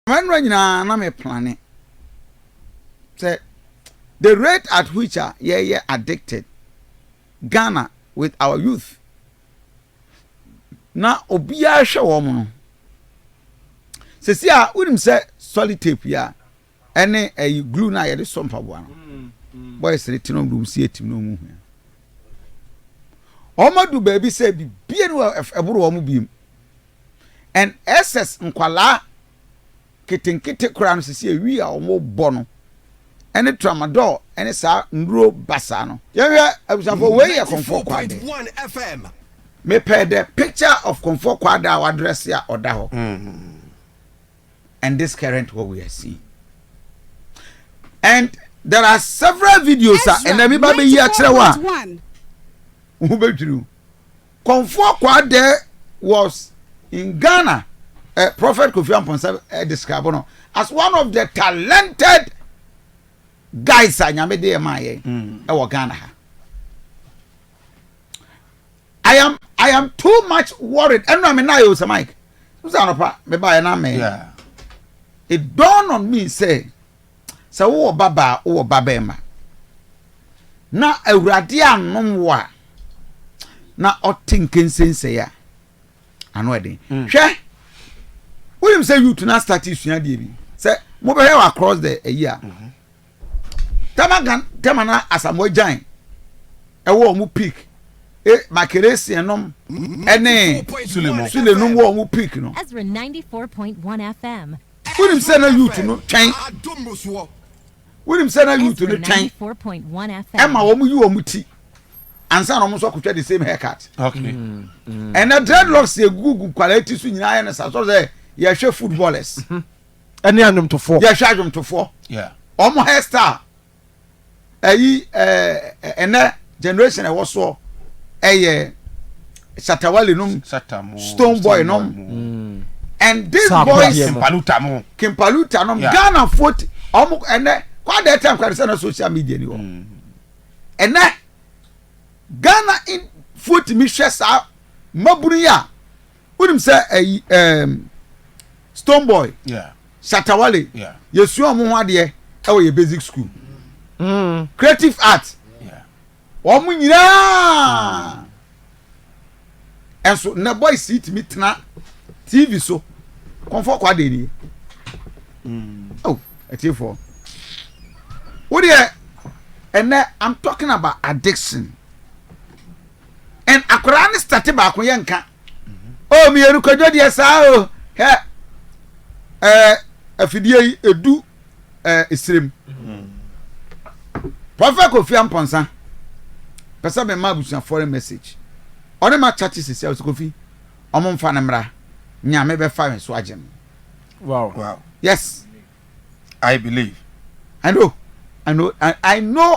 when na me planning. Say the rate at which are addicted Ghana with our youth. Na obiya hwe wo mo no. Sesi a unim say solid tape ya ene glue na ye de sompa bo ano. Boys retinum dum si etim no mu. Omadu baby say bi no eburu wo mu biem. And SS nkwala kitenkite kura no sesi ewi a omo bo no. Ene tramadol ene sa nduro basa no. Yehwe abusafo we ye Okomfour Kwaadee. 1 FM. Me pay the picture of Okomfour Kwaadee our address here or that. And this current what we are seeing. And there are several videos and everybody here one. Who be true? Okomfour Kwaadee was in Ghana. Prophet Kofi Amponsah described as one of the talented guys anyame de emaye Ghana. I am too much worried. And I mean now you say Mike. Yeah. It dawned on me say wo baba wo babema. Na awurade anom wa na otinken sense ya. Ano eden. Hwe. We say you to not start isua de bi. Say mo be across the a year. Tamana asamo jan ewo mu peak makeresi enom ene sulenum wo mu peak no Ezra 94.1 FM Wonim say na youth no twen Wonim say na youth no twen 94.1 FM Emma wo mu yi wo mu ti ansa no mo so kwetwa the same haircut Okay. And the dreadlocks e gugu quality su nyina ye na sa so say ye hwe footballers Ene anum to 4 ye hwe adwom to 4 Yeah. Omo hairstyle ene generation e woso Shatawale num Stone Boy num and this boys Kimpaluta num Ghana foot omo ene kwa that time kwa na social media ni wo ene Ghana in foot mi hwe sa maburu ya unim say Stone Boy Yeah. Shatawale Yeah. yesu omo ho ade e wo ye basic school creative art. Yeah. Omu nyina. And so na boy sit me tena TV so. Okomfour Kwaadee ni. Oh, for. What here? And I'm talking about addiction. And akorani started back when yanka. Oh, me eruko jodi sa o. He afidie edu isrim. Prophet Kofi Amponsah. Pesa me ma busia foreign message. One ma churches se Kofi. Omo mfa na mra. Nya me be fa me so agem. Wow. Yes. I believe. I know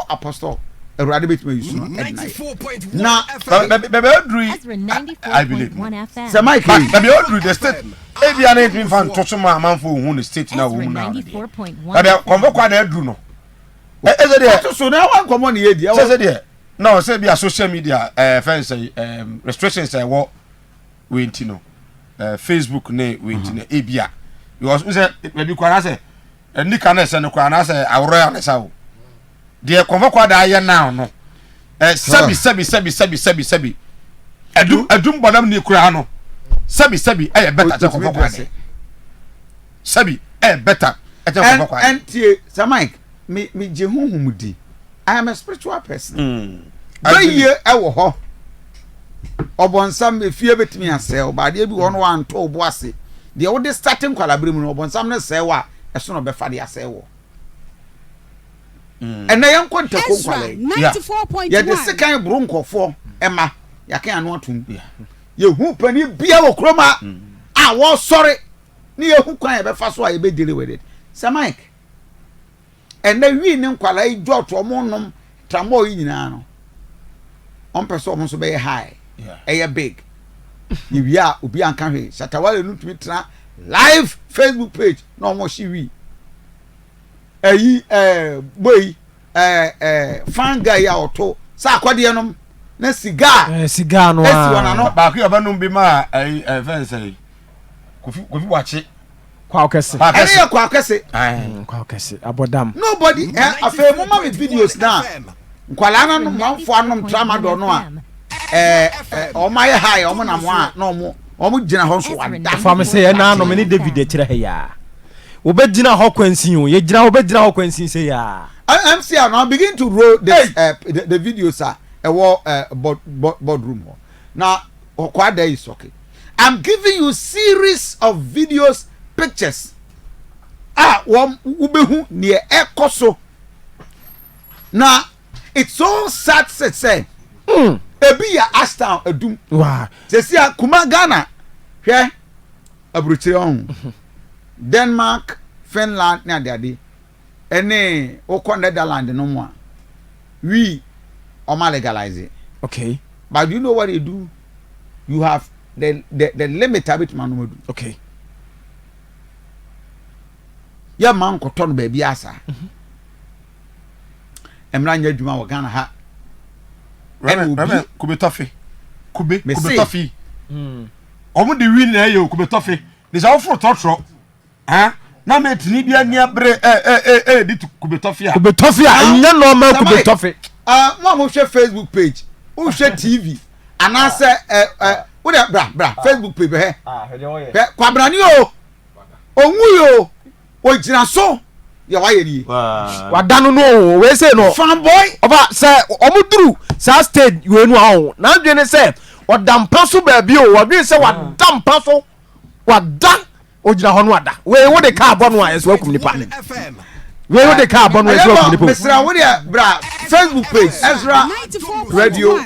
Apostle Erade bet me use no. 94.1 Now, Ezra 94.1 FM Say Mike. Baby Odru the state. Ebi ana etimi fan toso ma manfo hu the state na wo Ezra mu na. 94.1 Baby Okomfour Kwaadee edru no. Eze de So now one common here dia. say there. No, say be a social media fence restrictions say what we intino. Facebook ne we intino ebia. Because we say maybe kwara say nika na say no kwara say awro ya na say de Okomfour Kwaadee aye now no. Sebi. Adum bonam ni kura no. Sebi better than Okomfour Kwaadee. Sebi better than Okomfour Kwaadee. And Sir Mike, me jehunhumudi. I am a spiritual person. Ye ewo ho. Obonsam efie betimi asel, ba de bi won wan to obo ase. De wo de starting kwalabere mu no obonsam ne sewa eso no be fa de asewo. And yan kwanta ko kwale. 94.1 Ye de sekan buru nkofo ema yakan anu atum. Ye hu pani bia wo kroma a wo sorry. Ni ye hu kwan ye be fa so a ye be deal with it. Sir Mike. And then we nin kwala I jo to mo nom tramo yi nyina no. On person mo so be high. Yeah. Big. If ya obi anka hwe Shatawale no tumi tra live Facebook page no mo shi wi. Boy fan guy ya oto sa akwade nom na cigar no esi wana no ba ku abanum bi ma fence Kofi wache kwa okese ɛne yɛ kwa akɛse kwa okese abodam nobody afei mo ma me videos na nkwala na no manfo anom tramadol no a ɔma yɛ high ɔmo na mo a na ɔmo gyina hɔ so wada fam say na no me ni David akira he ya obegyina hɔ kwansin o ye gyina obegyina hɔ kwansin say ya MC now begin to roll this the videos boardroom now Kwaadee is okay. I'm giving you series of videos pictures ubehu near ekoso now it's so sad say ebi ya Ashtown adum wa sesi kuma Ghana hwe abruchire on Denmark Finland na ade any Oko Netherland no more we legalize it. Okay, but you know what they do? You have the limit a bit man do. Okay, ya man ko ton baby asa emra nya adwuma wo Ghana ha kube tofi omo de wi na ye kube tofi de sa ofo totro na metini bia ni abre di kube tofi a nya no ma kube tofi mo share Facebook page o share TV anase wo de bra Facebook page he kwabrani o onwu yo o jina so ya wa ye ni wadanu no we say no fanboy oba say omuduru sa stage we nu ahun na dwene say odampa so ba bi o wadwen say wadampa so wadan ojina ho no ada we wo de ka abon a yeso akum nipa we wo de ka abon a yeso akum nipa Mr. wo de bra Facebook page Ezra Radio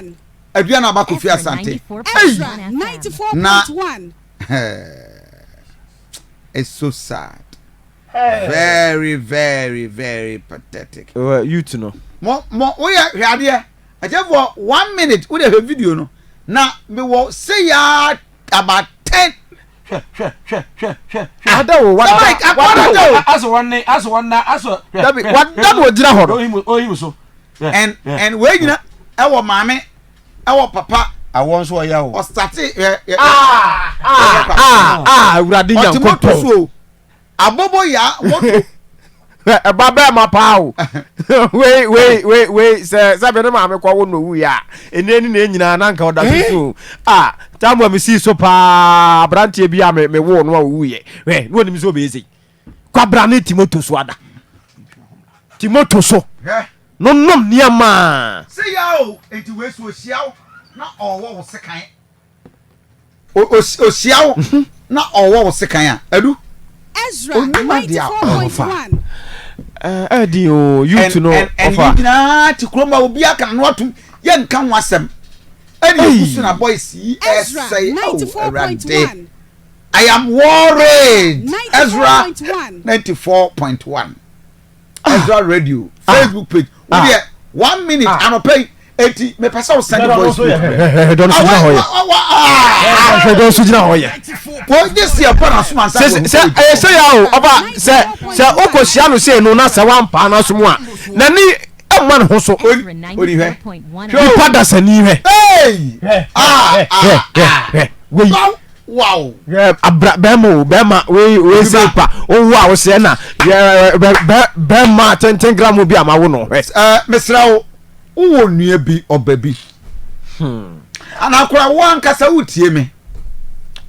aduana ba Kofi Asante 94.1 it's so sad. Very, very, very pathetic. You to know. Mo we are here. I just for 1 minute we the video no. Now me will say ya about 10. Ada wo what? That wo jira ho. Oh he so. And we jina e wo mame e wo papa awon so ya wo. O start urade nyankopon. Abobo ya moto baba ma pawo we se be no ma me kwa wo no wu ya eneni na enyina na nka oda so tamu mi si so pa brantie bia me wo no wu ye we no ni so be ezi kwa brane timoto so ada timoto so no nom niama se ya o enti we so hia na owo wo sekan o hia na owo wo sekan a adu Ezra 94.1 Edio you to know and na ti kroma obi aka no atum ye nka wasem eni kusu na boys Ezra 94.1 I am worried. 94.1 94.1 Ezra Radio Facebook page we there 1 minute and pay 80 me pesa o send voice don't sujina hoye well this year pa na suma say ya o oba say okosia no say no na say wan pa na so mu a na ni emma no so ori he pada sani he we wow bema we say pa o wa o say na bema 10 gram bi amawo no mesra wo nua bi oba bi ana akora wo ankasa wutie me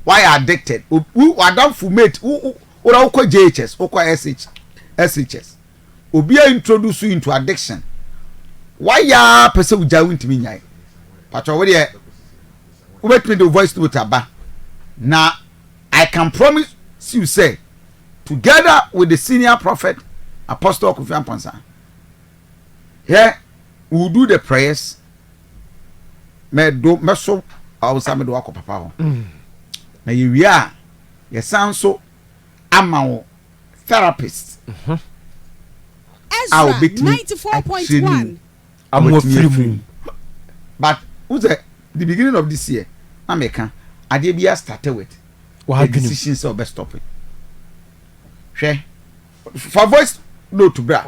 why addicted adam fumate ora wo JHS wo SHS obi a introduce you into addiction why ya pese uja wintimi nyai patro we dey wait me the voice to taba na I can promise you say together with the senior prophet Apostle Kofi Amponsah here we will do the prayers me so I will say me do akọ papa ho na ye wi a ye san so ama wo therapist Ezra 94.1 I'm free but who's the beginning of this year America ade bia started with the decisions of best stop it hwe for voice no to bra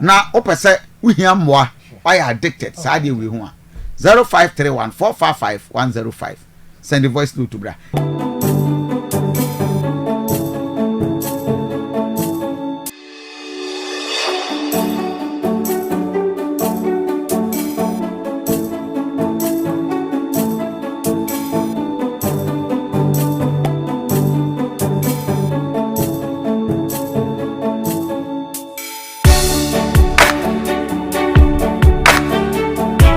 na opese we hear more why addicted saade we ho a 0531 455 105 send the voice note to bra